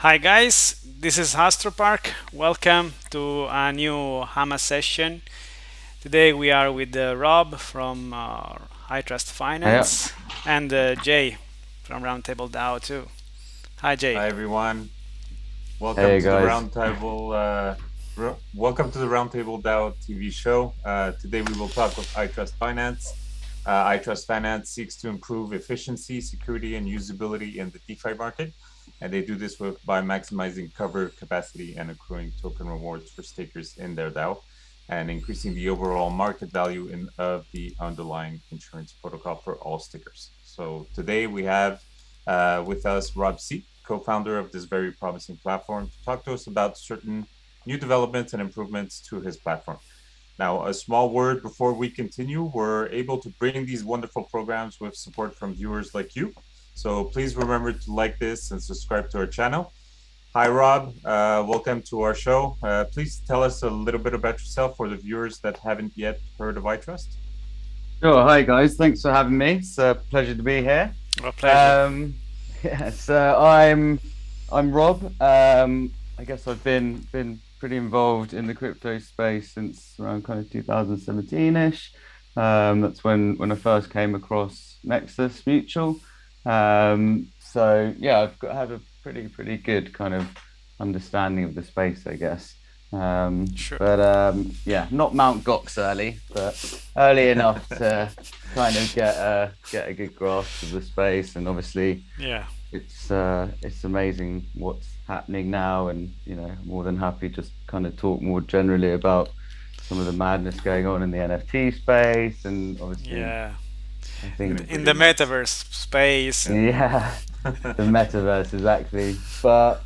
Hi guys, this is Astropark. Welcome to a new HAMA session. Today we are with Rob from iTrust Yeah. Finance and Jay from Roundtable DAO too. Hi Jay. Hi everyone. Welcome Hey to the guys. Roundtable. Welcome to the Roundtable DAO TV show. Today we will talk with iTrust Finance. iTrust Finance seeks to improve efficiency, security, and usability in the DeFi market, and they do this by maximizing cover capacity and accruing token rewards for stakers in their DAO, and increasing the overall market value of the underlying insurance protocol for all stakers. So today we have with us Rob C, co-founder of this very promising platform, to talk to us about certain new developments and improvements to his platform. Now, a small word before we continue. We're able to bring these wonderful programs with support from viewers like you. So please remember to like this and subscribe to our channel. Hi, Rob. Welcome to our show. Please tell us a little bit about yourself for the viewers that haven't yet heard of iTrust. Sure. Hi guys. Thanks for having me. It's a pleasure to be here. A pleasure. Um, yeah. So I'm Rob. I guess I've been pretty involved in the crypto space since around kind of 2017-ish. That's when I first came across Nexus Mutual. So yeah, had a pretty good kind of understanding of the space, I guess. Sure. But yeah, not Mount Gox early, but early enough to kind of get a good grasp of the space. And obviously, Yeah. it's amazing what's happening now, and more than happy to just kind of talk more generally about some of the madness going on in the NFT space, and obviously, Yeah. I In, think in the metaverse space and yeah, the metaverse exactly. But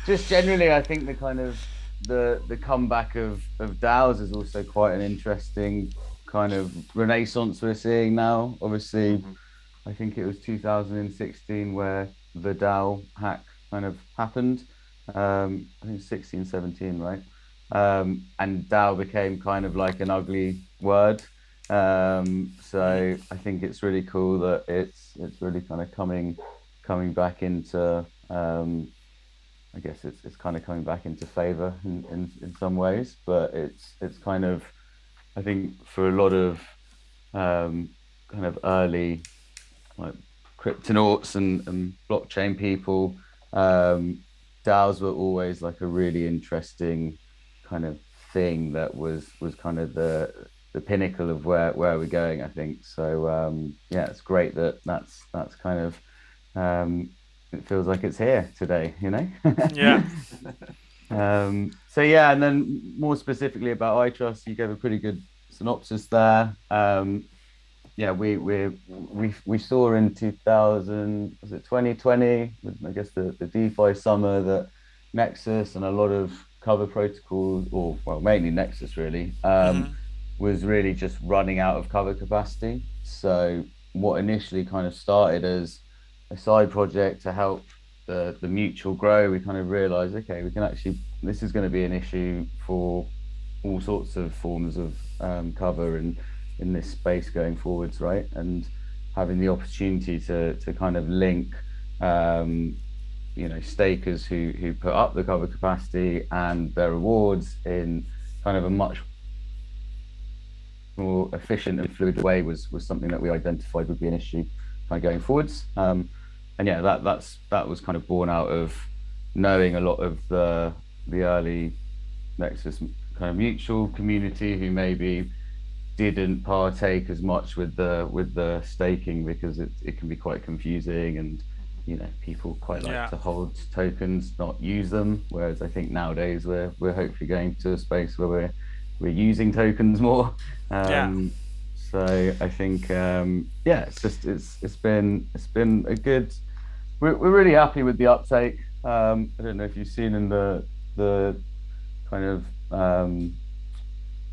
just generally, I think the kind of the comeback of DAOs is also quite an interesting kind of renaissance we're seeing now. Obviously, Mhm. I think it was 2016 where the DAO hack kind of happened. I think 16, 17, right? And DAO became kind of like an ugly word. So I think it's really cool that it's really kind of coming back into I guess it's kind of coming back into favor in some ways, but it's kind of I think for a lot of kind of early like cryptonauts and blockchain people, DAOs were always like a really interesting kind of thing that was kind of the pinnacle of where we're going, I think. So yeah, it's great that that's kind of it feels like it's here today. yeah. So yeah, and then more specifically about iTrust, you gave a pretty good synopsis there. Yeah, we saw in 2000, was it 2020, with I guess the DeFi summer, that Nexus and a lot of cover protocols, or well, mainly Nexus really, hmm was really just running out of cover capacity. So what initially kind of started as a side project to help the mutual grow, we kind of realized, okay, we can actually, this is going to be an issue for all sorts of forms of cover and in this space going forwards, right? And having the opportunity to kind of link, stakers who put up the cover capacity and their rewards in kind of a much more efficient and fluid way was something that we identified would be an issue kind of going forwards. And yeah, that was kind of born out of knowing a lot of the early Nexus kind of mutual community who maybe didn't partake as much with the staking because it can be quite confusing, and people quite like Yeah. to hold tokens, not use them, whereas I think nowadays we're hopefully going to a space where we're using tokens more. Yeah. So I think yeah, it's been a good, we're really happy with the uptake. I don't know if you've seen in the kind of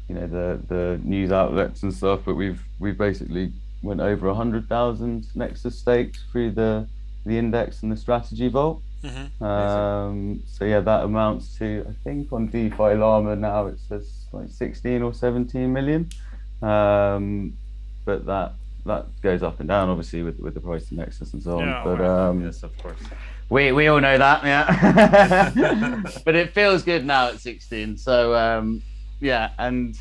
the news outlets and stuff, but we've basically went over 100,000 Nexus staked through the index and the strategy vault. hmm Amazing. So yeah, that amounts to, I think on DeFi Llama now it says like 16 or 17 million. But that goes up and down, obviously, with the price of Nexus and so on. Yeah, But well, Yes, of course. we all know that, yeah. But it feels good now at 16. So yeah, and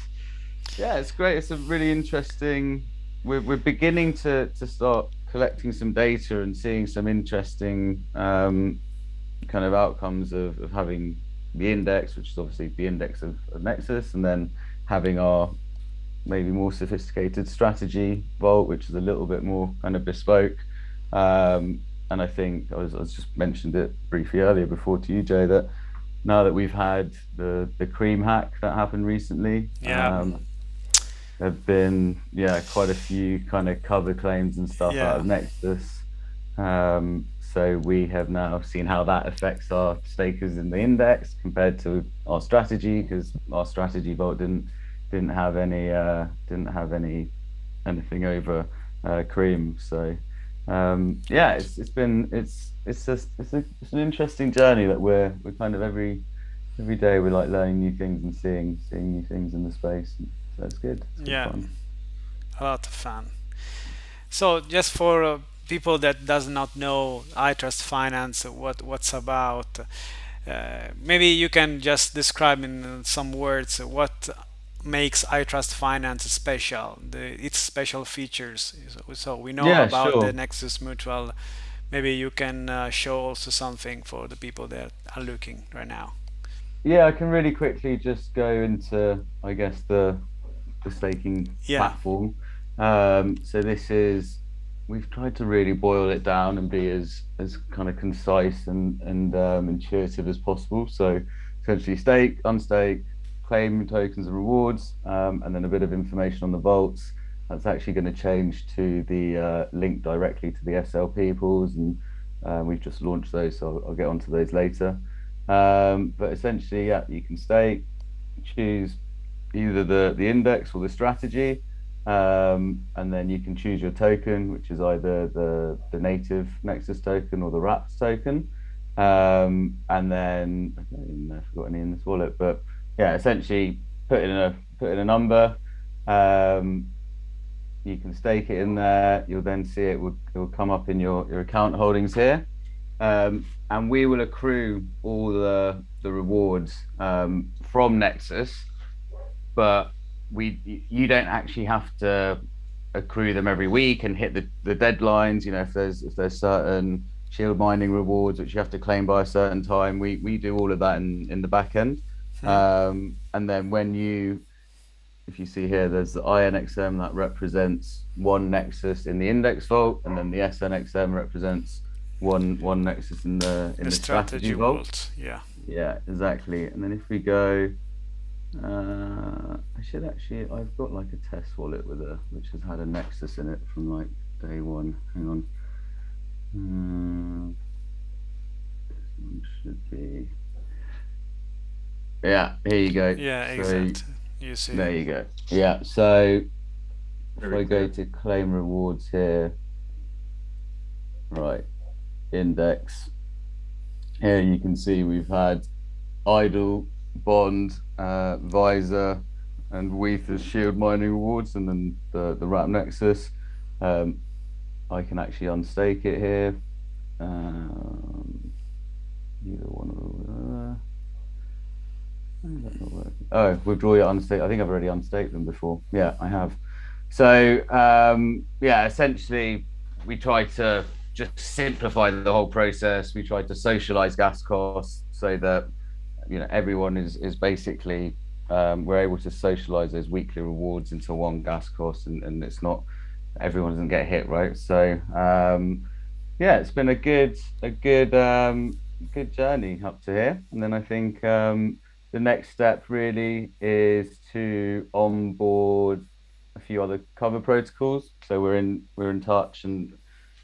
yeah, it's great. It's a really interesting. We're beginning to start collecting some data and seeing some interesting kind of outcomes of having the index, which is obviously the index of Nexus, and then having our maybe more sophisticated strategy vault, which is a little bit more kind of bespoke. And I think I was just mentioned it briefly earlier before to you, Jay, that now that we've had the cream hack that happened recently, yeah, there've been quite a few kind of cover claims and stuff out yeah, of Nexus. So we have now seen how that affects our stakers in the index compared to our strategy, because our strategy vault didn't have anything over cream. So yeah, it's an interesting journey that we're kind of every day we're like learning new things and seeing new things in the space. So it's good. It's good yeah, fun. a lot of fun. So just for people that does not know iTrust Finance, what's about, maybe you can just describe in some words what makes iTrust Finance special, its special features. So we know Yeah, about the sure. Nexus Mutual. Maybe you can show also something for the people that are looking right now. Yeah, I can really quickly just go into, I guess, the staking Yeah. platform. So we've tried to really boil it down and be as kind of concise and intuitive as possible. So essentially, stake, unstake, claim tokens and rewards, and then a bit of information on the vaults. That's actually going to change to the link directly to the SLP pools, and we've just launched those, so I'll get onto those later. But essentially, yeah, you can stake, choose either the index or the strategy, and then you can choose your token, which is either the native Nexus token or the wrapped token. And then I don't even know if I've got any in this wallet, but yeah, essentially put in a number. Um, you can stake it in there. You'll then see it will come up in your account holdings here, and we will accrue all the rewards from Nexus, but you don't actually have to accrue them every week and hit the deadlines. You know, if there's certain shield mining rewards which you have to claim by a certain time, we do all of that in the back end. Hmm. And then if you see here, there's the INXM that represents one Nexus in the index vault, and then the SNXM represents one Nexus in the The strategy strategy vault. vault. Yeah. Yeah, exactly. And then if we go, I've got like a test wallet which has had a Nexus in it from like day one. Hang on. This one should be. Yeah, here you go. Yeah, So exactly. You see. there you go. Yeah, so if Very I go clear. to claim rewards here, right, index. Here you can see we've had idle, bond, visor, and Weath as shield mining rewards, and then the wrap nexus. I can actually unstake it here. Either one of why is that not working? Oh, withdraw your unstake. I think I've already unstaked them before. Yeah, I have. So yeah, essentially we try to just simplify the whole process. We try to socialize gas costs so that everyone is basically we're able to socialize those weekly rewards into one gas cost, and it's not everyone doesn't get hit, right? So yeah, it's been a good journey up to here, and then I think the next step really is to onboard a few other cover protocols. So we're in touch, and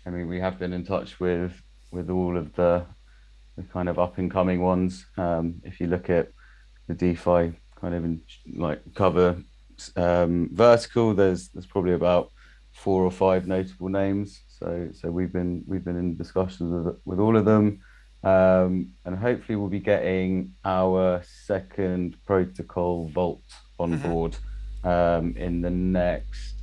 I mean we have been in touch with all of the kind of up and coming ones. If you look at the DeFi kind of like cover vertical, there's probably about 4 or 5 notable names. So we've been in discussions with all of them. And hopefully we'll be getting our second protocol vault on Hmm. board in the next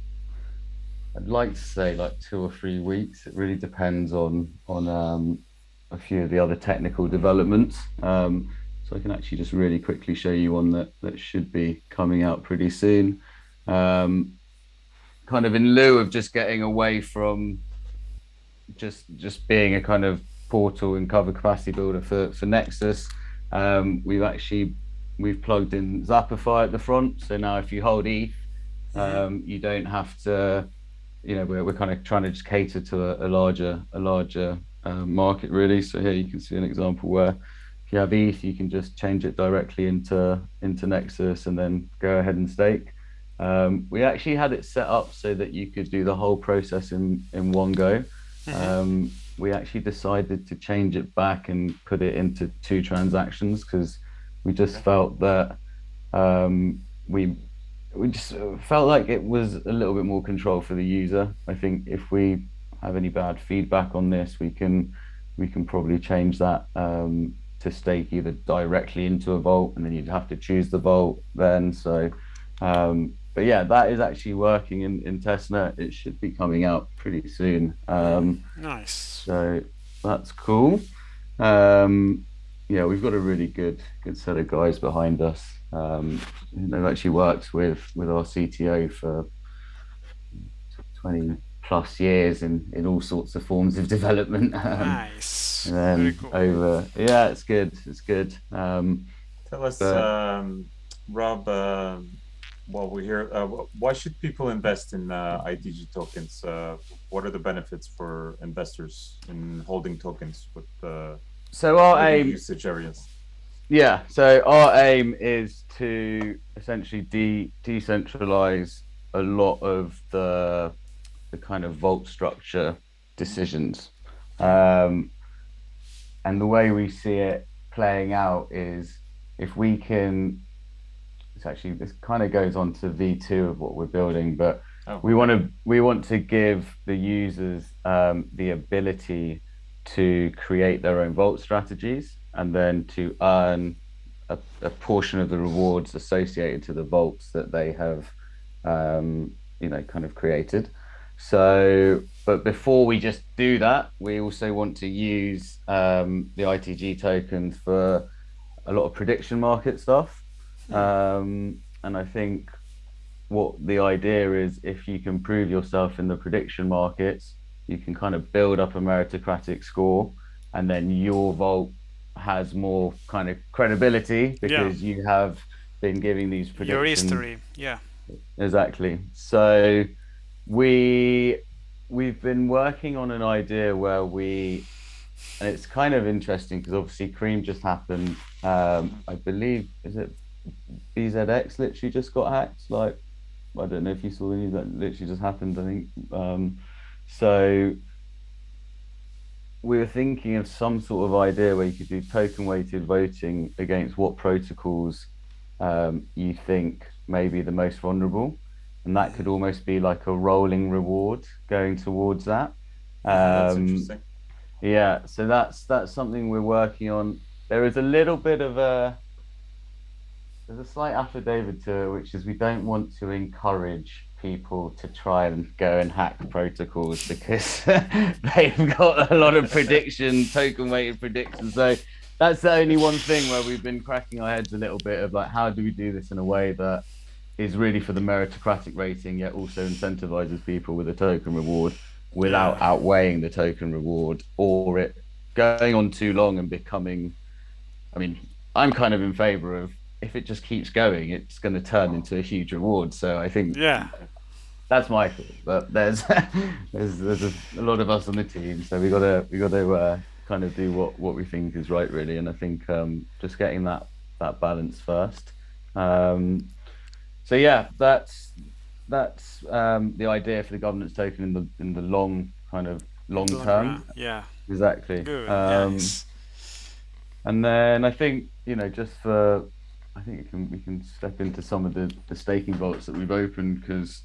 I'd like to say like 2 or 3 weeks. It really depends on a few of the other technical developments. So I can actually just really quickly show you one that should be coming out pretty soon. Um, Kind of in lieu of just getting away from just being a kind of portal and cover capacity builder for Nexus. We've plugged in Zapify at the front. So now if you hold ETH, Hmm. you don't have to, we're kind of trying to just cater to a larger market really. So here you can see an example where if you have ETH, you can just change it directly into Nexus and then go ahead and stake. We actually had it set up so that you could do the whole process in one go. Hmm. We actually decided to change it back and put it into two transactions because we just Okay. felt that um, we we just felt like it was a little bit more control for the user. I think if we have any bad feedback on this, we can probably change that to stake either directly into a vault, and then you'd have to choose the vault then. But yeah, that is actually working in testnet. It should be coming out pretty soon. Nice. So that's cool. Um, yeah, we've got a really good set of guys behind us. They've actually worked with our CTO for 20 plus years in all sorts of forms of development. Nice. And Very then cool. yeah, it's good. It's good. Tell us, But Rob, while we're here, why should people invest in ITG tokens? What are the benefits for investors in holding tokens? so our What are the aim, usage areas? yeah, so our aim is to essentially decentralize a lot of the kind of vault structure decisions. Um, and the way we see it playing out is if we can, it's actually, this kind of goes on to V2 of what we're building, but Oh, we okay. want to we want to give the users the ability to create their own vault strategies and then to earn a portion of the rewards associated to the vaults that they have kind of created. So, but before we just do that, we also want to use the ITG tokens for a lot of prediction market stuff. And I think what the idea is, if you can prove yourself in the prediction markets, you can kind of build up a meritocratic score, and then your vault has more kind of credibility Yeah. because you have been giving these Your predictions. history. Yeah. Exactly. So we we've been working on an idea where and it's kind of interesting because obviously Cream just happened. I believe, is it BZX literally just got hacked? Like, I don't know if you saw the news that literally just happened, I think. So we were thinking of some sort of idea where you could do token weighted voting against what protocols you think may be the most vulnerable. And that could almost be like a rolling reward going towards that. That's Um, interesting. yeah, so that's something we're working on. There is a little bit of there's a slight affidavit to it, which is we don't want to encourage people to try and go and hack protocols because they've got a lot of token weighted predictions. So that's the only one thing where we've been cracking our heads a little bit of like, how do we do this in a way that is really for the meritocratic rating, yet also incentivizes people with a token reward Yeah. without outweighing the token reward or it going on too long and becoming. I mean, I'm kind of in favor of if it just keeps going, it's going to turn into a huge reward. So I think Yeah. that's my thought. But there's there's a lot of us on the team, so we got to kind of do what we think is right, really. And I think just getting that balance first. Um, so yeah, that's the idea for the governance token in the long Long run. term. Yeah. Exactly. Good. Nice. And then I think, just I think we can step into some of the staking vaults that we've opened because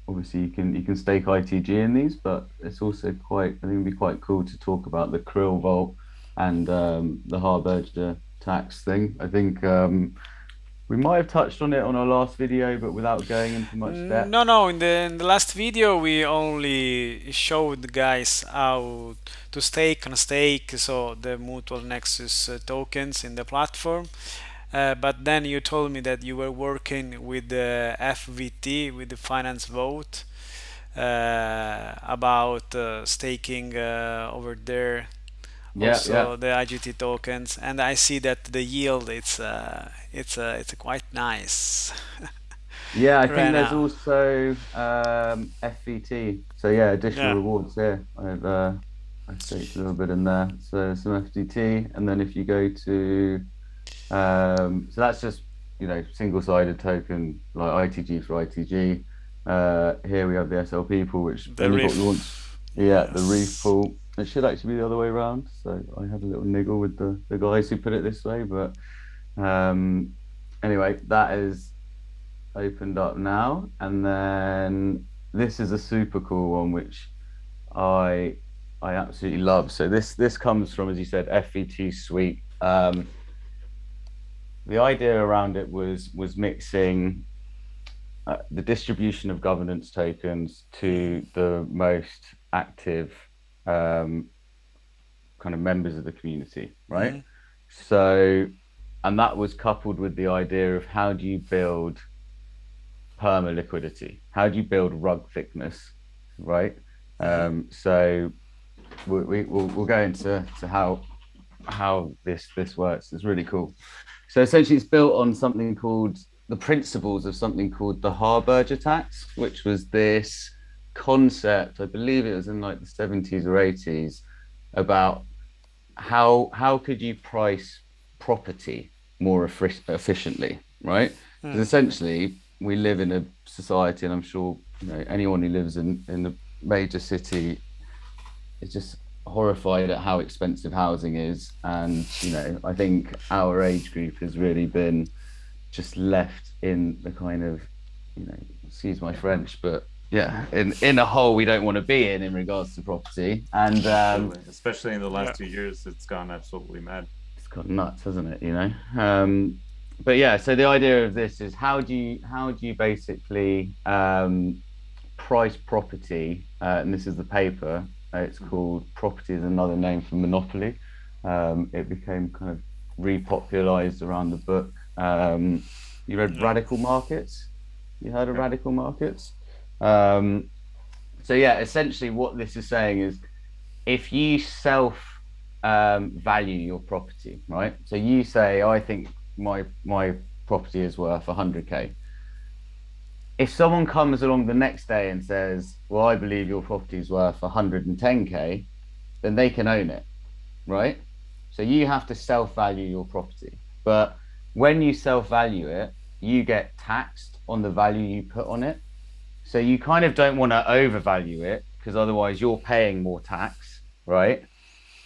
obviously you can stake ITG in these, but it's also I think it'd be quite cool to talk about the Krill vault and the Harberger tax thing. I think We might have touched on it on our last video, but without going into much depth. No. In the last video, we only showed the guys how to stake on stake, so the mutual Nexus tokens in the platform. But then you told me that you were working with the FVT, with the finance vote, about staking over there. Yeah, yeah. Also the IGT tokens, and I see that the yield it's quite nice Yeah, I think right there's now. also FVT. So yeah, additional Yeah. rewards here. I staked a little bit in there. So some FDT, and then if you go to so that's just single-sided token like ITG for ITG. Here we have the SLP pool, which The only got launched. Reef. Yeah, the Reef Yes. pool. It should actually be the other way around. So I had a little niggle with the guys who put it this way, but um, anyway, that is opened up now, and then this is a super cool one which I I absolutely love. So this comes from, as you said, FVT Suite. The idea around it was mixing the distribution of governance tokens to the most active um, kind of members of the community, right? Hmm. So, and that was coupled with the idea of how do you build perma liquidity? How do you build rug thickness, right? Hmm. So we'll go into how this works. It's really cool. So essentially, it's built on something called the principles of something called the Harburger tax, which was this concept. I believe it was in like the 70s or 80s about how could you price property more efficiently, right? Because Hmm. essentially we live in a society, and I'm sure anyone who lives in a major city is just horrified at how expensive housing is. And I think our age group has really been just left in the kind of, excuse my French, but yeah, in a hole we don't want to be in regards to property. And Absolutely. Especially in the Yeah. last 2 years, it's gone absolutely mad. it's gone nuts, hasn't it? But yeah, so the idea of this is how do you basically price property, and this is the paper. It's called "Property is Another Name for Monopoly." It became kind of repopularized around the book. You read Yeah. Radical Markets? You heard of Yeah. Radical Markets? Um, so yeah, essentially what this is saying is if you self value your property, right? So you say, I think my property is worth 100K. If someone comes along the next day and says, well, I believe your property is worth 110K, then they can own it, right? So you have to self value your property. But when you self value it, you get taxed on the value you put on it. So you kind of don't want to overvalue it because otherwise you're paying more tax, right?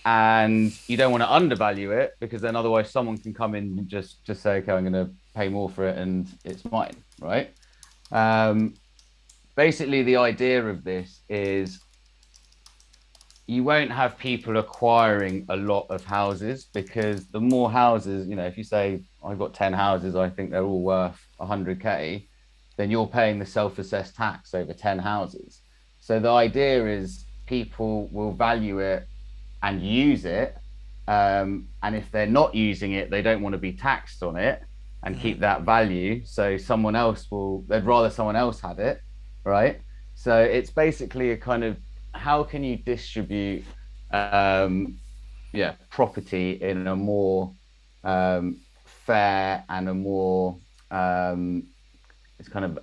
And you don't want to undervalue it because then otherwise someone can come in and just say, okay, I'm going to pay more for it and it's mine, right? Um, Basically, the idea of this is you won't have people acquiring a lot of houses because the more houses, if you say I've got 10 houses, I think they're all worth 100K, then you're paying the self-assessed tax over 10 houses. So the idea is people will value it and use it. And if they're not using it, they don't want to be taxed on it and Hmm. keep that value. So they'd rather someone else had it, right? So it's basically a kind of how can you distribute, um, yeah, property in a more fair and a more, it's kind of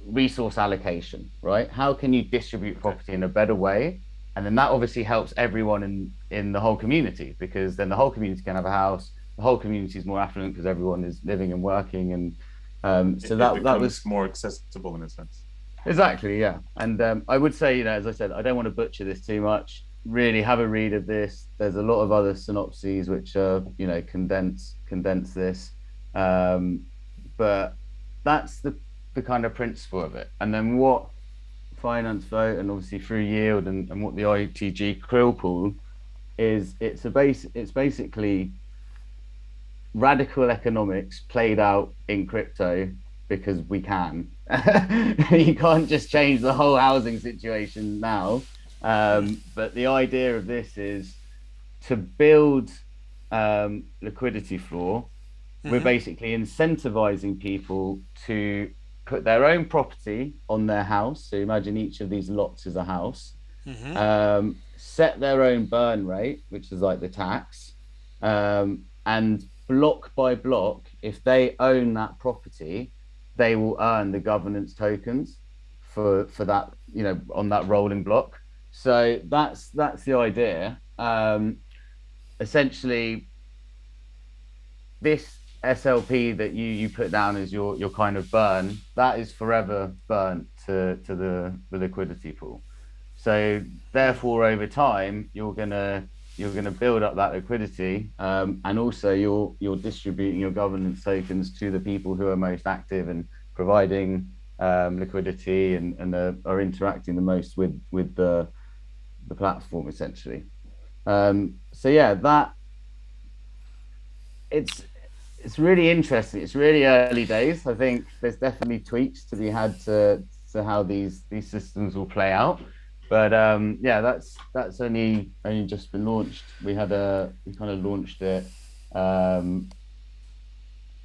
resource allocation, right? How can you distribute Okay. property in a better way? And then that obviously helps everyone in the whole community because then the whole community can have a house. The whole community is more affluent because everyone is living and working, and so It that was becomes more accessible in a sense. exactly, yeah. And I would say, as I said, I don't want to butcher this too much. Really have a read of this. There's a lot of other synopses which are, condense this. Um, but that's the kind of principle of it. And then what finance vote and obviously through yield and what the ITG krill pool is, it's basically radical economics played out in crypto because we can. You can't just change the whole housing situation now. But the idea of this is to build liquidity floor. We're Mm-hmm. basically incentivizing people to put their own property on their house. So imagine each of these lots is a house. Mm-hmm. Set their own burn rate, which is like the tax, and block by block, if they own that property, they will earn the governance tokens for that, on that rolling block. So that's the idea. Essentially, this SLP that you put down as your kind of burn, that is forever burnt to the liquidity pool. So therefore, over time, you're gonna build up that liquidity, and also you're distributing your governance tokens to the people who are most active and providing liquidity and are interacting the most with the platform essentially. So yeah, that it's it's really interesting. It's really early days. I think there's definitely tweaks to be had to how these systems will play out. But yeah, that's only just been launched. We kind of launched it. Um,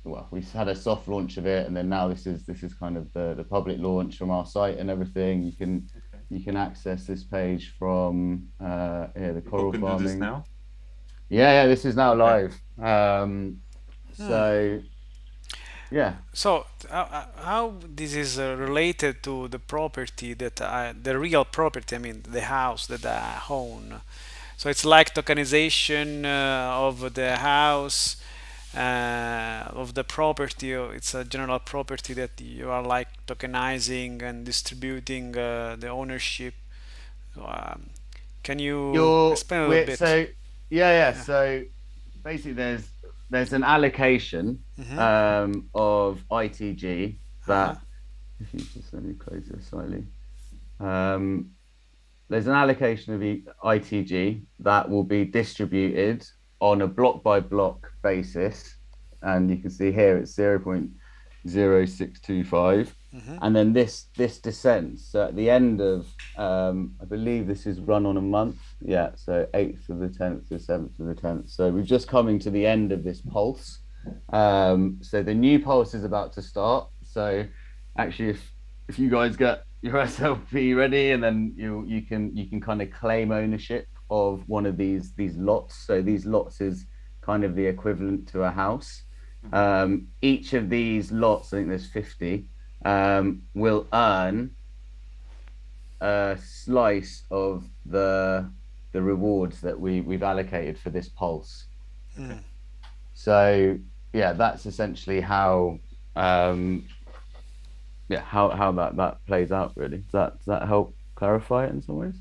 well, we had a soft launch of it, and then now this is kind of the public launch from our site and everything. Okay. You can access this page from yeah, the People coral can do this farming. now. Yeah, this is now Okay. live. So yeah, So, how this is related to the property the real property, I mean, the house that I own. So it's like tokenization of the house, of the property. Or it's a general property that you are like tokenizing and distributing the ownership. So, can you you're explain a little we're bit? so yeah. Yeah. So basically, there's an allocation Mm-hmm. of ITG Uh-huh. that, if you just let me close this slightly. Um, there's an allocation of ITG that will be distributed on a block by block basis, and you can see here it's 0.0625, Mm-hmm. and then this descends. So at the end of, I believe this is run on a month. Yeah, so 8th of the 10th to 7th of the 10th. So we've just coming to the end of this pulse. So the new pulse is about to start. So actually, if you guys get your SLP ready, and then you can kind of claim ownership of one of these lots. So these lots is kind of the equivalent to a house. Mhm. Each of these lots, I think there's 50, will earn a slice of the rewards that we've allocated for this pulse. Okay. Mm. So yeah, that's essentially how yeah, how that plays out really. Does that help clarify it in some ways?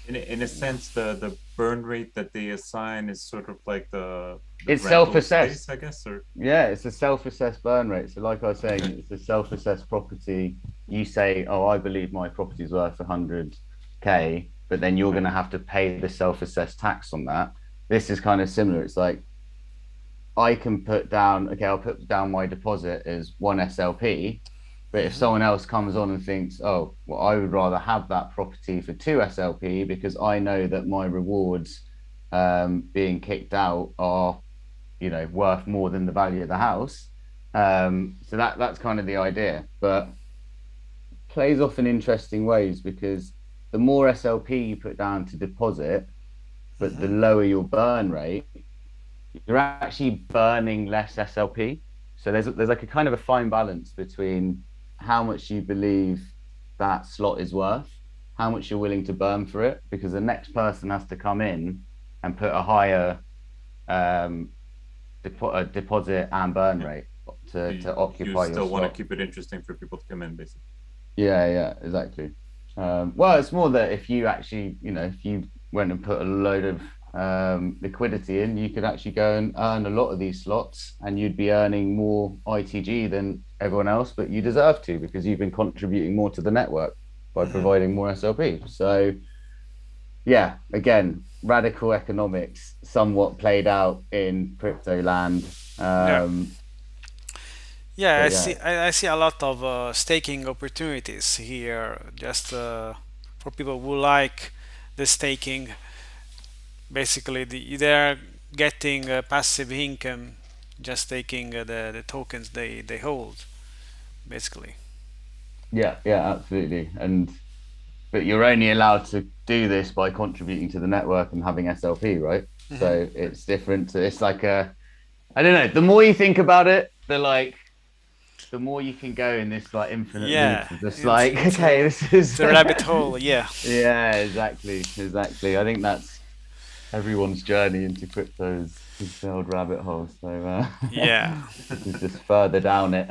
In a sense, the burn rate that they assign is sort of like the It's rental space, self-assessed. I guess, or Yeah, it's a self-assessed burn rate. So like I was saying, okay. it's a self-assessed property. You say, oh, I believe my property is worth 100K, but then you're going Right. to have to pay the self-assessed tax on that. This is kind of similar. It's like I can put down, okay, I'll put down my deposit as one SLP, but if Mm-hmm. someone else comes on and thinks, oh, well, I would rather have that property for two SLP because I know that my rewards being kicked out are, worth more than the value of the house. So that's kind of the idea, but plays off in interesting ways because the more SLP you put down to deposit, but Mm-hmm. the lower your burn rate, you're actually burning less SLP. So there's like a kind of a fine balance between how much you believe that slot is worth, how much you're willing to burn for it, because the next person has to come in and put a higher um, deposit and burn Yeah. rate So to you occupy your still want to slot. keep it interesting for people to come in, basically. Yeah, exactly. Well, it's more that if you actually, if you went and put a load of liquidity in, you could actually go and earn a lot of these slots, and you'd be earning more ITG than everyone else, but you deserve to because you've been contributing more to the network by Mm-hmm. providing more SLP. So, yeah, again, radical economics somewhat played out in crypto land. Yeah. Yeah, But I yeah, see. I see a lot of staking opportunities here, just for people who like the staking. Basically, they're getting passive income just taking the tokens they hold. Basically. yeah, absolutely. And but you're only allowed to do this by contributing to the network and having SLP, right? Hmm. So it's different. It's like a, I don't know. The more you think about it, the more you can go in this like infinite loop Yeah, of just like, okay, this it's is a rabbit hole. Yeah. yeah, exactly. I think that's everyone's journey into crypto is the old rabbit hole. So Yeah. this is just further down it.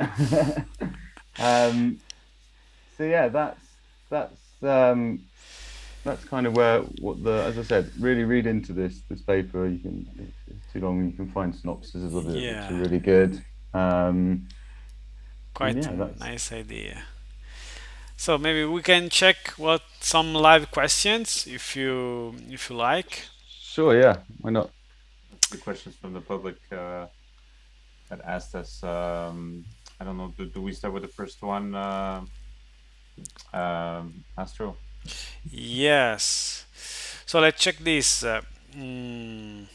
um, so yeah, that's kind of where what the as I said, really read into this paper. You can if it's too long, you can find synopses of it, which Yeah. are really good. Um, and Quite a yeah, that's nice idea. So maybe we can check what some live questions if you like. sure. Yeah, why not? The questions from the public that asked us. I don't know. Do we start with the first one, Astro? Yes. So let's check this. Mm,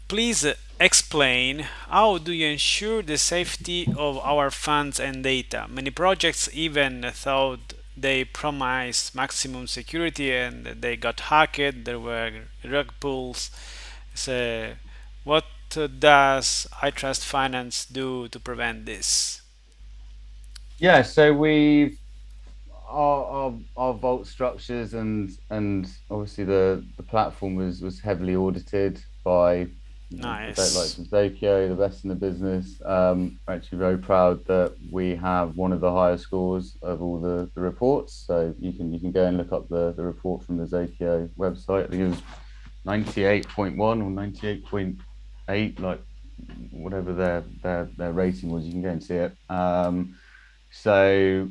Please explain how do you ensure the safety of our funds and data? Many projects even thought they promised maximum security and they got hacked. There were rug pulls. So, what does iTrust Finance do to prevent this? Yeah, so we've our vault structures and obviously the platform was heavily audited by the best likes Nice. of Zokyo, the best in the business. We're actually very proud that we have one of the highest scores of all the reports. So you can go and look up the report from the Zokyo website. I think it was 98.1 or 98.8, like whatever their rating was. You can go and see it. So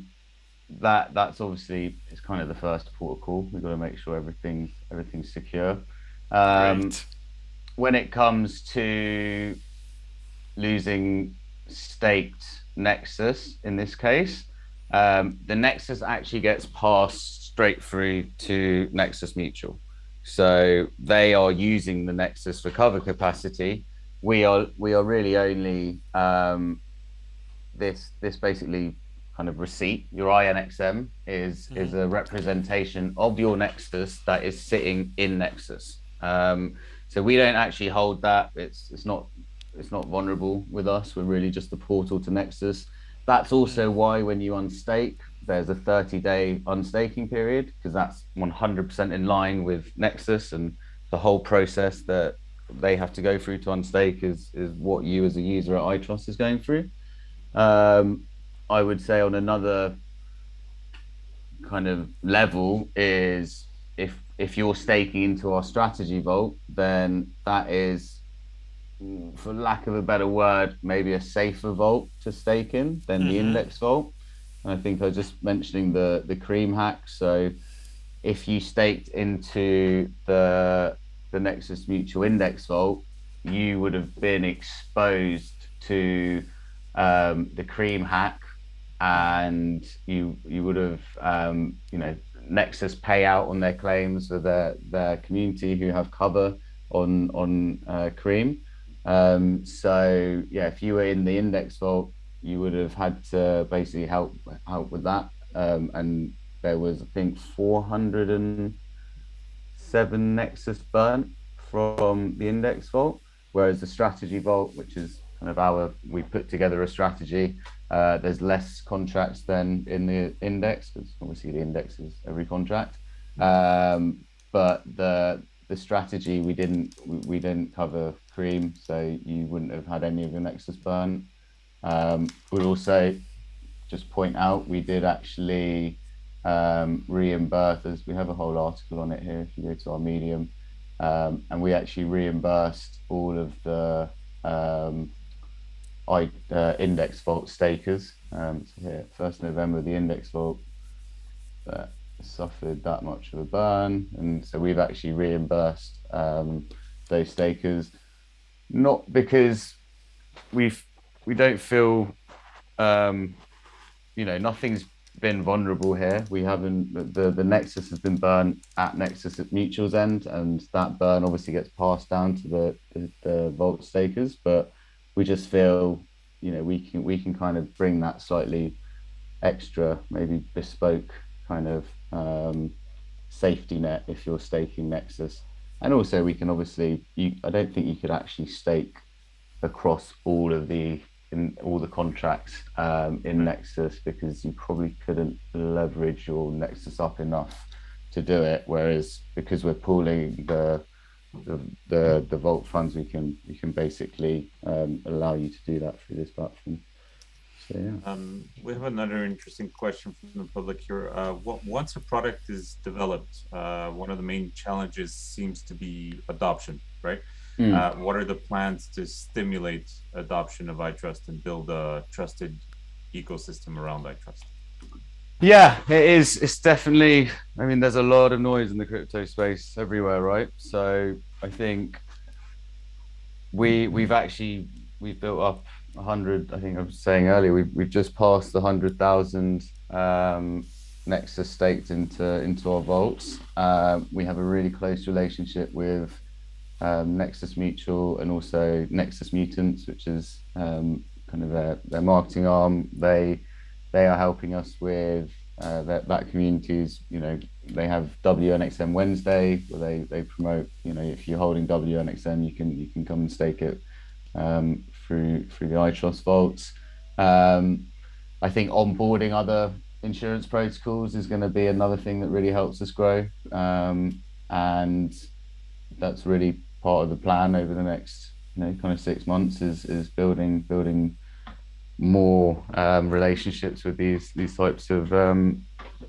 that's obviously it's kind of the first port of call. We've got to make sure everything's secure. Um, Great. when it comes to losing staked Nexus in this case, the Nexus actually gets passed straight through to Nexus Mutual. So they are using the Nexus for cover capacity. We are really only this basically kind of receipt. Your INXM is Mhm. a representation of your Nexus that is sitting in Nexus. So we don't actually hold that. It's not vulnerable with us. We're really just the portal to Nexus. That's also why when you unstake, there's a 30-day unstaking period because that's 100% in line with Nexus and the whole process that they have to go through to unstake is what you as a user at iTrust is going through. Um, I would say on another kind of level is if you're staking into our strategy vault, then that is, for lack of a better word, maybe a safer vault to stake in than the Mhm. index vault. And I think I was just mentioning the cream hack. So if you staked into the Nexus Mutual Index Vault, you would have been exposed to the cream hack, and you would have Nexus pay out on their claims for their community who have cover on cream. So yeah, if you were in the Index Vault, you would have had to basically help with that. And there was, I think, 407 Nexus burnt from the Index Vault, whereas the Strategy Vault, which is kind of we put together a strategy. There's less contracts than in the index because obviously the index is every contract. But the strategy we didn't cover cream, so you wouldn't have had any of your Nexus burnt. Would also just point out we did actually reimburse us. We have a whole article on it here if you go to our Medium, and we actually reimbursed all of the index vault stakers. So here, 1st November, the index vault suffered that much of a burn, and so we've actually reimbursed those stakers, not because we've we don't feel nothing's been vulnerable here. We haven't the Nexus has been burned at Nexus at Mutual's end, and that burn obviously gets passed down to the vault stakers. But we just feel, we can kind of bring that slightly extra, maybe bespoke kind of safety net if you're staking Nexus. And also we can obviously I don't think you could actually stake across all the contracts in Nexus, because you probably couldn't leverage your Nexus up enough to do it. Whereas because we're pooling the vault funds, we can basically allow you to do that through this platform. So yeah. We have another interesting question from the public here. Once a product is developed, one of the main challenges seems to be adoption, right? What are the plans to stimulate adoption of iTrust and build a trusted ecosystem around iTrust? Yeah, it is. It's definitely, I mean, there's a lot of noise in the crypto space everywhere, right? So I think we've built up 100. I think I was saying earlier, we've just passed the 100,000 Nexus staked into our vaults. We have a really close relationship with Nexus Mutual and also Nexus Mutants, which is kind of their marketing arm. They are helping us with that community's, they have WNXM Wednesday where they promote, if you're holding WNXM, you can come and stake it through the iTrust vaults. I think onboarding other insurance protocols is going to be another thing that really helps us grow, and that's really part of the plan over the next kind of 6 months is building more relationships with these types of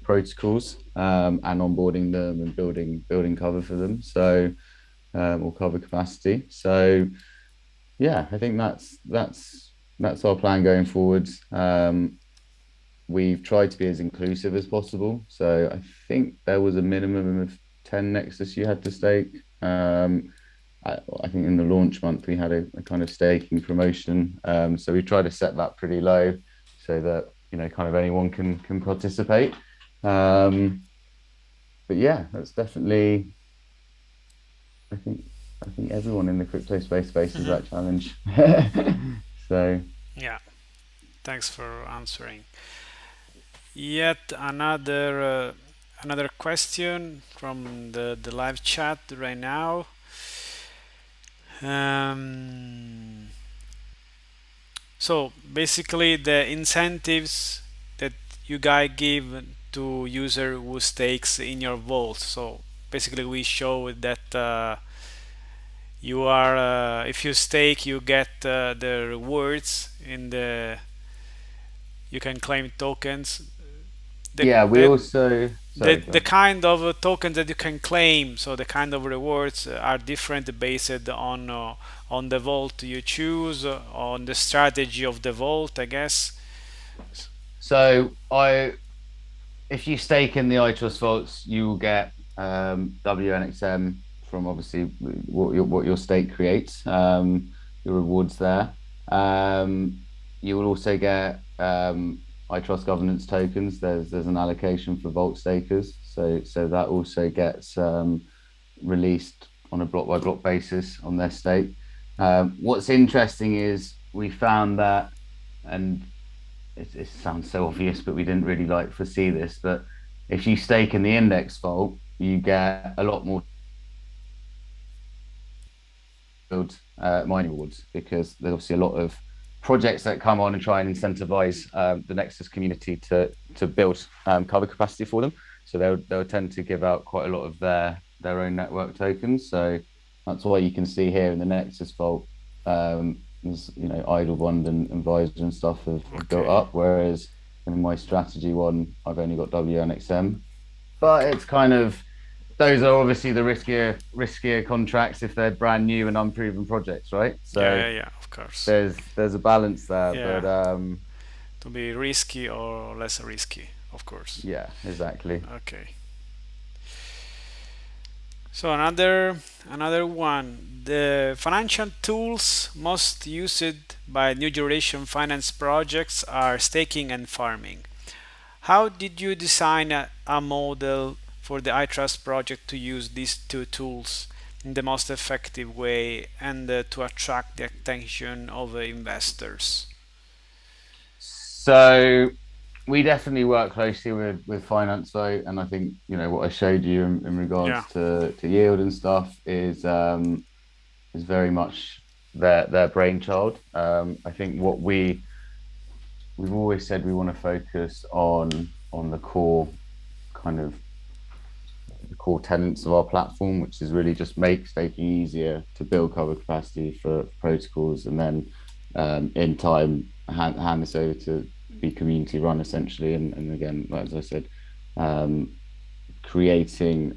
protocols, and onboarding them and building cover for them, so or cover capacity. So yeah, I think that's our plan going forward. We've tried to be as inclusive as possible, so I think there was a minimum of 10 Nexus you had to stake. I think in the launch month we had a kind of staking promotion, so we try to set that pretty low so that kind of anyone can participate. But yeah, that's definitely, I think everyone in the crypto space faces that challenge. So yeah, thanks for answering. Yet another question from the live chat right now. So basically, the incentives that you guys give to user who stakes in your vault. So basically, we show that you are if you stake, you get the rewards in the you can claim tokens. yeah, we also sorry, go The on. kind of tokens that you can claim, so the kind of rewards are different based on the vault you choose, on the strategy of the vault, I guess. So if you stake in the iTrust vaults, you will get WNXM from obviously what your stake creates, your rewards there. You will also get iTrust governance tokens. There's an allocation for vault stakers, so that also gets released on a block by block basis on their stake. What's interesting is we found that, and it sounds so obvious, but we didn't really foresee this, but if you stake in the index vault, you get a lot more mining rewards, because there's obviously a lot of projects that come on and try and incentivize the Nexus community to build cover capacity for them. So they'll tend to give out quite a lot of their own network tokens. So that's why you can see here in the Nexus vault, there's, Idle Bond and Visor and stuff have built up, whereas in my strategy one, I've only got WNXM. But it's kind of, those are obviously the riskier contracts if they're brand new and unproven projects, right? So Yeah, of course. there's a balance there, Yeah. but To be risky or less risky, of course. yeah, exactly. Okay. So another one, the financial tools most used by new generation finance projects are staking and farming. How did you design a model for the iTrust project to use these two tools in the most effective way and to attract the attention of investors? So we definitely work closely with Finance Vote, and I think what I showed you in Yeah, regards to yield and stuff is very much their brainchild. I think what we've always said we want to focus on the core kind of the core tenets of our platform, which is really just make staking easier to build cover capacity for protocols, and then in time hand this over to be community run essentially. And again, as I said, um, creating.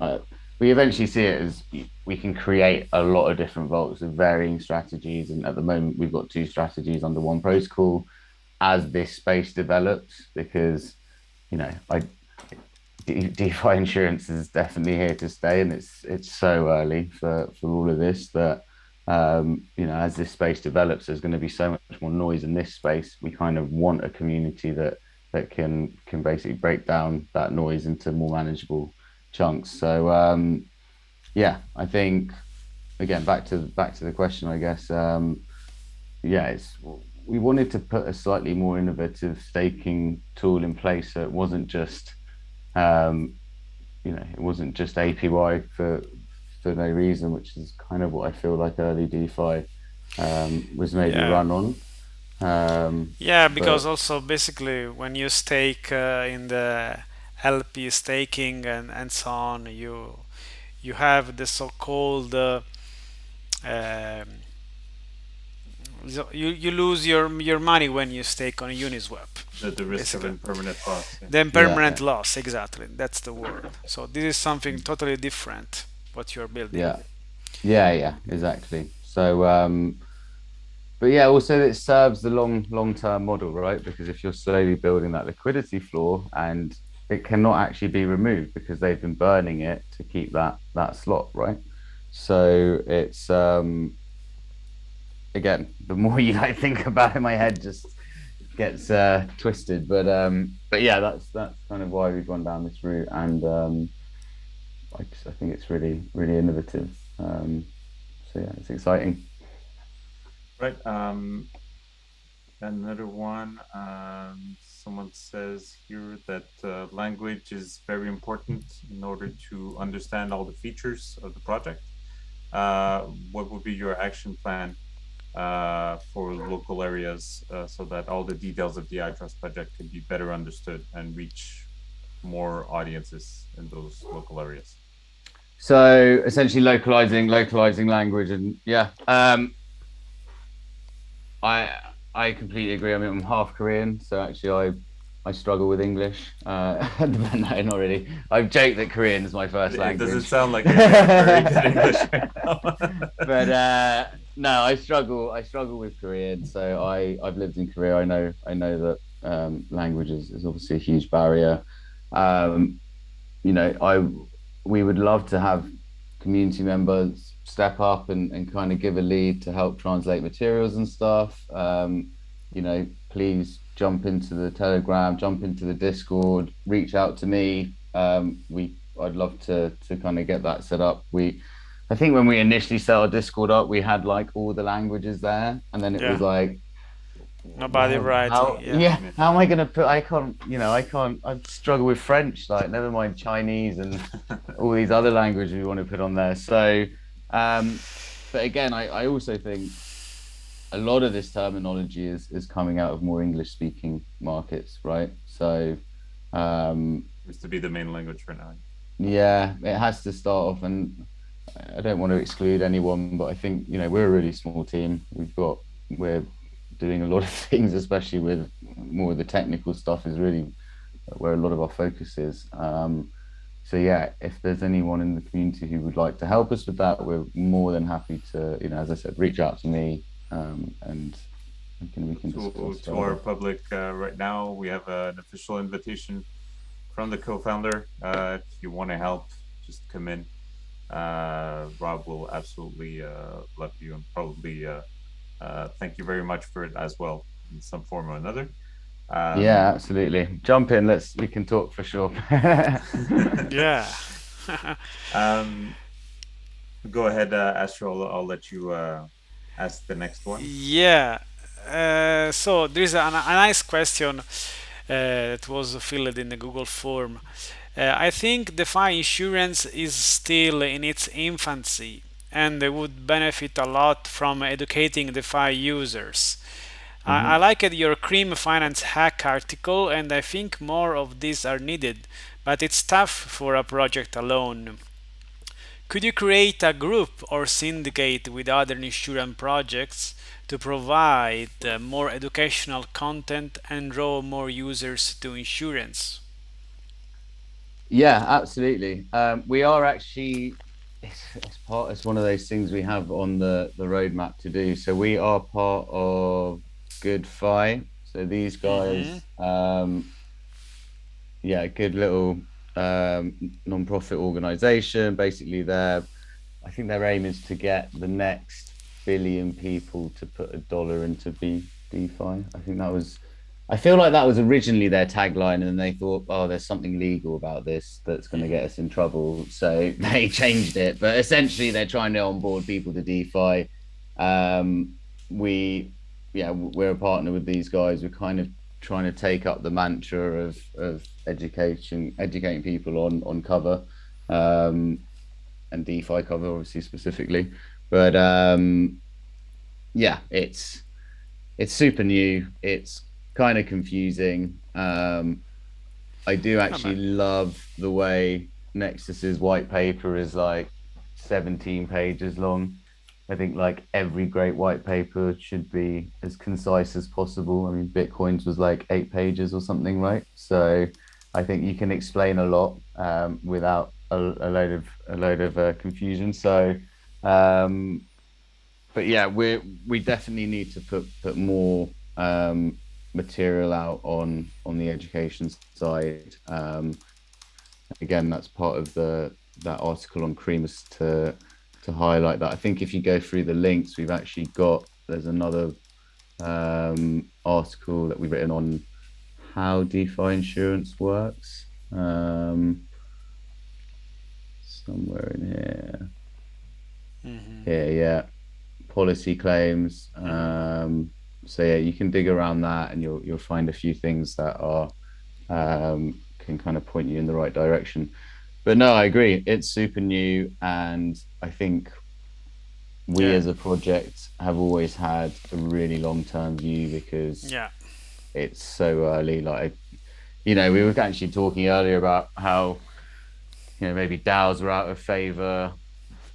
We eventually see it as we can create a lot of different vaults with varying strategies, and at the moment we've got two strategies under one protocol. As this space develops, because I DeFi insurance is definitely here to stay, and it's so early for all of this that as this space develops, there's going to be so much more noise in this space. We kind of want a community that can basically break down that noise into more manageable chunks. So yeah, I think again back to the question, I guess. Yeah, it's we wanted to put a slightly more innovative staking tool in place, so it wasn't just um, it wasn't just APY for no reason, which is kind of what I feel like early DeFi was maybe yeah. run on. Yeah, because But also basically when you stake in the LP staking and so on, you have the so-called um, you lose your money when you stake on a Uniswap, The risk of basically. impermanent loss. Yeah. The yeah, impermanent loss, exactly. That's the word. So this is something totally different what you're building. yeah, yeah, exactly. So but yeah, also it serves the long term model, right? Because if you're slowly building that liquidity floor, and it cannot actually be removed because they've been burning it to keep that slot, right? So it's again, the more you like think about it, my head just gets twisted. But yeah, that's kind of why we've gone down this route, and I think it's really innovative. So yeah, it's exciting. Right. Another one. Someone says here that language is very important in order to understand all the features of the project. What would be your action plan for local areas so that all the details of the iTrust project can be better understood and reach more audiences in those local areas? So essentially localizing language, and yeah, I I completely agree. I mean, I'm half Korean, so actually I struggle with English. No, not really. I've joked that Korean is my first It doesn't language. sound like you're doing very good English right now. But no, I struggle with Korean. So I've lived in Korea. I know that language is obviously a huge barrier. Um, I we would love to have community members step up and kind of give a lead to help translate materials and stuff. Please jump into the Telegram, jump into the Discord, reach out to me. I'd love to kind of get that set up. I think when we initially set our Discord up, we had like all the languages there, and then it was Yeah, like, nobody well, writing. how Yeah, yeah, how am I gonna put? I struggle with French, like never mind Chinese and all these other languages we want to put on there. So, um, but again, I also think a lot of this terminology is coming out of more English speaking markets, right? So, um, Seems to be the main language for now. yeah, it has to start off, and I don't want to exclude anyone, but I think we're a really small team. We're doing a lot of things, especially with more of the technical stuff, is really where a lot of our focus is. So yeah, if there's anyone in the community who would like to help us with that, we're more than happy to, as I said, reach out to me, and we can discuss To our further. public right now, we have an official invitation from the co-founder. If you want to help, just come in. Rob will absolutely love you and probably thank you very much for it as well in some form or another. Yeah, Um, absolutely. Jump in. We can talk for sure. Yeah. um, Go ahead, Astro. I'll let you ask the next one. Yeah. So there's a nice question that was filled in the Google form. I think DeFi insurance is still in its infancy and they would benefit a lot from educating DeFi users. I Mhm. liked your Cream Finance hack article and I think more of these are needed, but it's tough for a project alone. Could you create a group or syndicate with other insurance projects to provide more educational content and draw more users to insurance? Yeah, absolutely. We are actually it's one of those things we have on the roadmap to do. So we are part of Good Fi. So these Mm-hmm. guys, yeah, good little non-profit organization. Basically, I think their aim is to get the next billion people to put $1 into DeFi. I feel like that was originally their tagline, and then they thought, oh, there's something legal about this that's going to get Mm-hmm. us in trouble. So they changed it. But essentially, they're trying to onboard people to DeFi. Um, we, yeah, we're a partner with these guys. We're kind of trying to take up the mantra of educating people on cover. And DeFi cover, obviously specifically. But yeah, it's super new. It's kind of confusing. I do Oh, actually man. love the way Nexus's white paper is like 17 pages long. I think like every great white paper should be as concise as possible. I mean, Bitcoin's was like 8 pages or something, right? So I think you can explain a lot without a load of confusion. So, um, but yeah, we definitely need to put more material out on the education side. Again, that's part of the that article on Cremus to highlight that. I think if you go through the links, we've actually got there's another article that we've written on how DeFi insurance works. Somewhere in here. Mm-hmm. Here, yeah, policy claims. Mm-hmm. So yeah, you can dig around that, and you'll find a few things that are can kind of point you in the right direction. But no, I agree. It's super new, and I think we Yeah. as a project have always had a really long-term view because Yeah. it's so early. Like, we were actually talking earlier about how, maybe DAOs were out of favor,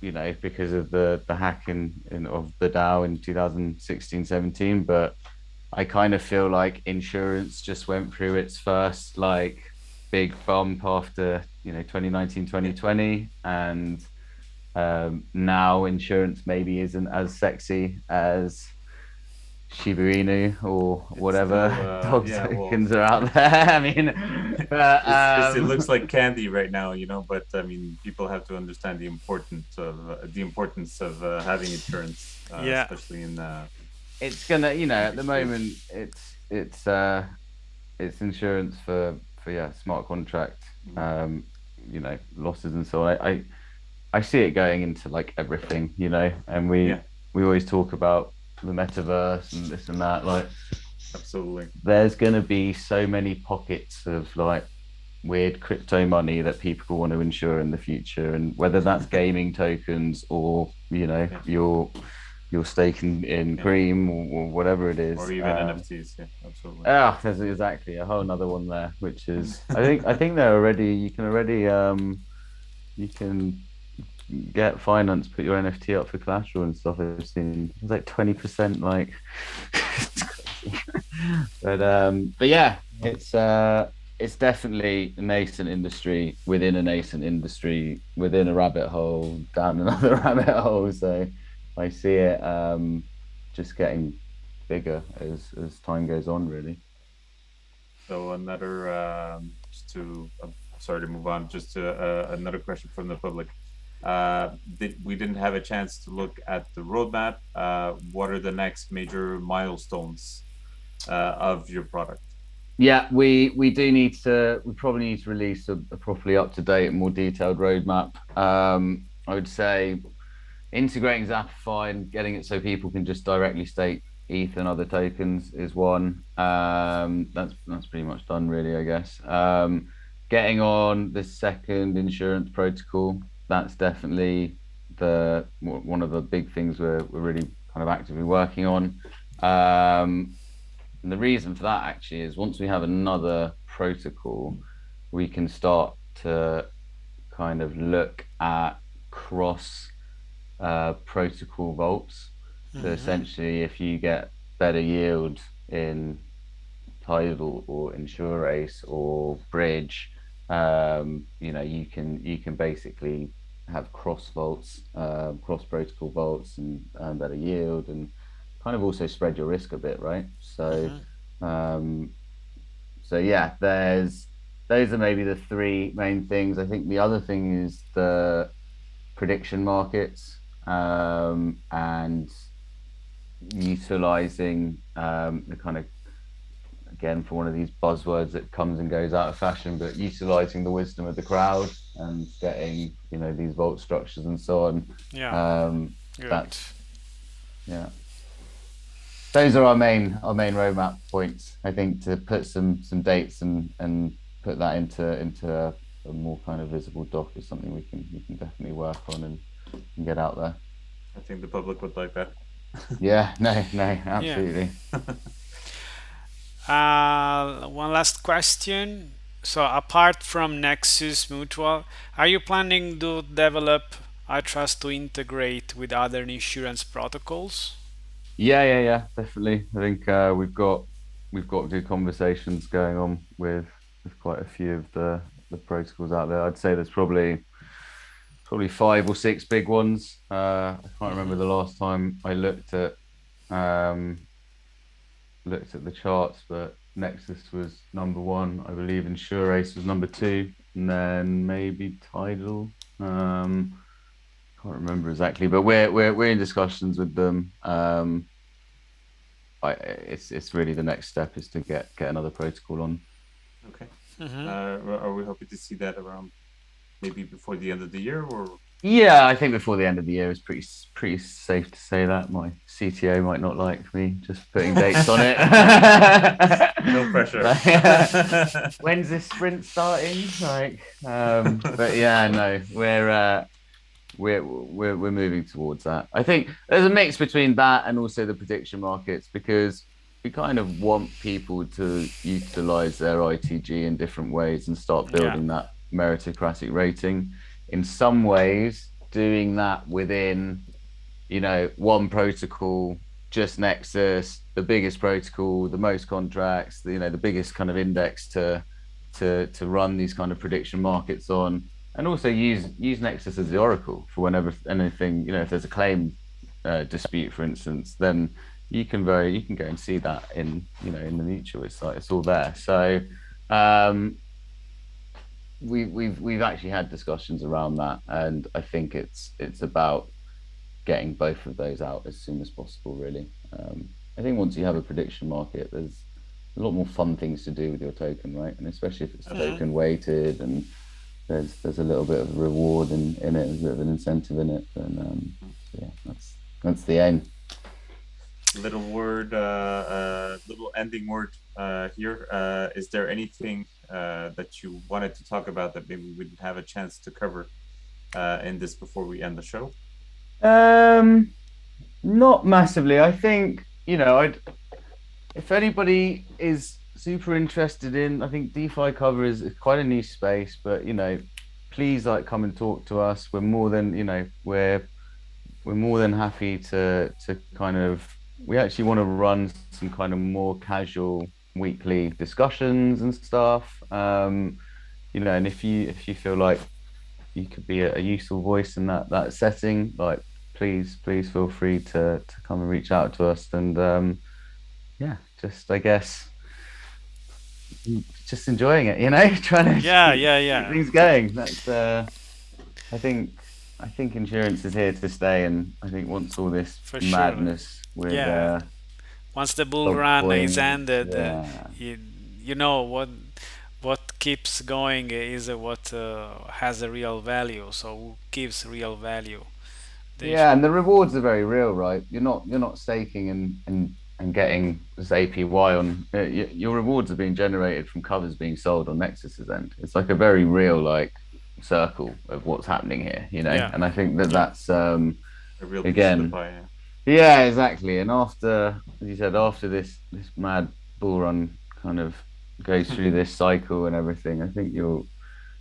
because of the hacking of the DAO in 2016, 17. But I kind of feel like insurance just went through its first like big bump after, 2019, Yeah, 2020. And now insurance maybe isn't as sexy as Shiba Inu or it's whatever still dog yeah. Well, tokens are out there. I mean, but it looks like candy right now, but I mean, people have to understand the importance of having insurance, Yeah. especially in it's gonna, at early the stage. moment, it's insurance for yeah, smart contract, Mhm. um, losses and so on. I see it going into like everything, and Yeah, we always talk about the metaverse and this and that. Like, absolutely. there's gonna be so many pockets of like weird crypto money that people want to insure in the future, and whether that's gaming tokens or Yeah, your stake in yeah, Cream or whatever it or is. even NFTs. Yeah, absolutely. There's exactly a whole another one there, which is I think they're already you can get finance, put your NFT up for collateral and stuff. I've seen it's like 20%, like but yeah, it's definitely a nascent industry within a nascent industry within a rabbit hole down another rabbit hole. So I see it just getting bigger as time goes on, really. So another just to sorry to move on. Just to, another question from the public. We didn't have a chance to look at the roadmap. What are the next major milestones of your product? Yeah, we do need to. We probably need to release a properly up to date, more detailed roadmap. I would say integrating Zapify and getting it so people can just directly stake ETH and other tokens is one. That's pretty much done, really, I guess. Getting on the second insurance protocol, that's definitely the one of the big things we're really kind of actively working on. And the reason for that actually is once we have another protocol, we can start to kind of look at cross protocol vaults. So essentially, if you get better yield in Tidal or Insurace or Bridge, you can basically have cross vaults, cross protocol vaults, and earn better yield, and kind of also spread your risk a bit, right? Um, so yeah, those are maybe the three main things. I think the other thing is the prediction markets, and utilizing the kind of, again, for one of these buzzwords that comes and goes out of fashion, but utilizing the wisdom of the crowd and getting these vault structures and so on. Yeah, good. That's yeah. Those are our main roadmap points. I think to put some dates and put that into a more kind of visible doc is something we can definitely work on and get out there. I think the public would like that. Yeah, no, absolutely. One last question. So, apart from Nexus Mutual, are you planning to develop iTrust to integrate with other insurance protocols? Yeah, definitely. I think we've got good conversations going on with quite a few of the protocols out there. I'd say there's probably five or six big ones. I can't remember the last time I looked at the charts, but Nexus was number one. I believe Insurace was number two, and then maybe Tidal. Can't remember exactly, but we're in discussions with them. It's really the next step is to get another protocol on. Okay. Are we hoping to see that around maybe before the end of the year, or? Yeah, I think before the end of the year is pretty safe to say that. My CTO might not like me just putting dates on it. No pressure. When's this sprint starting? But yeah, no, we're moving towards that. I think there's a mix between that and also the prediction markets, because we kind of want people to utilize their ITG in different ways and start building that meritocratic rating. In some ways, doing that within, one protocol, just Nexus, the biggest protocol, the most contracts, the biggest kind of index to run these kind of prediction markets on, and also use Nexus as the oracle for whenever anything, if there's a claim dispute, for instance, then you can go and see that in the mutual. It's like it's all there. So we've actually had discussions around that, and I think it's about getting both of those out as soon as possible, really. I think once you have a prediction market, there's a lot more fun things to do with your token, right? And especially if it's token weighted and there's a little bit of reward in it, there's a bit of an incentive in it, and yeah, that's the aim. Little ending word here. Is there anything that you wanted to talk about that maybe we didn't have a chance to cover in this before we end the show? Not massively. I think, if anybody is super interested in, I think DeFi cover is quite a niche space, but please come and talk to us. We're more than we're more than happy to kind of, we actually want to run some kind of more casual weekly discussions and stuff. And if you feel like you could be a useful voice in that setting, please feel free to come and reach out to us. And just, I guess, just enjoying it, trying to keep things going. That's I think I think insurance is here to stay, and I think once all this for sure. madness with Yeah, once the bull dog run is coins, ended, yeah, you, you know what keeps going is what has a real value. So who gives real value? They yeah, should. and the rewards are very real, right? You're not staking and getting this APY on your rewards are being generated from covers being sold on Nexus's end. It's like a very real like circle of what's happening here, you know. Yeah, And I think that yeah, that's A real piece of the again, pie. Yeah. yeah, exactly. And after, as you said, after this mad bull run kind of goes through this cycle and everything, I think you'll.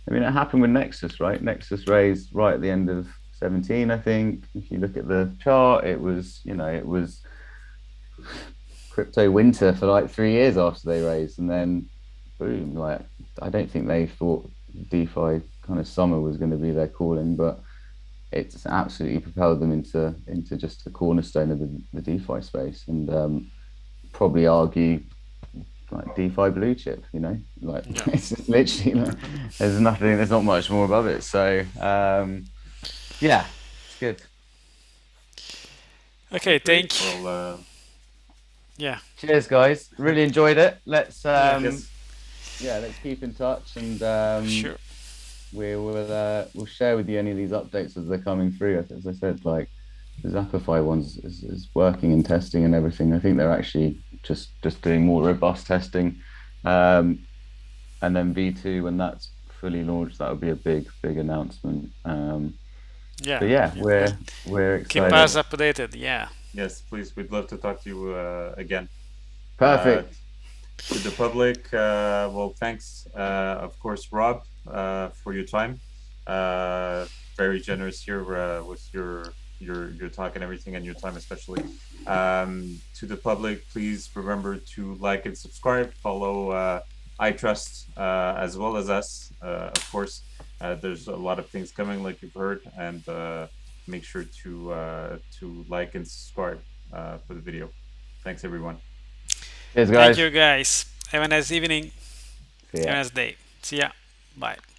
I mean, it happened with Nexus, right? Nexus raised right at the end of 17, I think. If you look at the chart, it was, it was crypto winter for like 3 years after they raised, and then boom, like I don't think they thought DeFi kind of summer was going to be their calling, but it's absolutely propelled them into just a cornerstone of the DeFi space, and probably argue like DeFi blue chip, like yeah. it's just literally like, there's not much more above it. So yeah, it's good. Okay, Great. thank. Well, Yeah, Cheers, guys. Really enjoyed it. Let's yeah, yes. yeah, let's keep in touch, and sure. we'll share with you any of these updates as they're coming through. As I said, like the Zapify ones is working and testing and everything. I think they're actually just doing more robust testing. Um, and then V2 when that's fully launched, that would be a big announcement. Yeah, But yeah, yeah. we're Keep us excited. updated. Yeah, Yes, please. We'd love to talk to you again. Uh, Perfect. to the public, well, thanks, of course, Rob, for your time. Uh, Very generous here with your talk and everything, and your time especially. To the public, please remember to like and subscribe. Follow iTrust as well as us, of course. There's a lot of things coming, like you've heard, and make sure to like and subscribe for the video. Thanks, everyone. Cheers, thank guys. you guys. Have a nice evening. See Have a ya. nice day. See ya. Bye.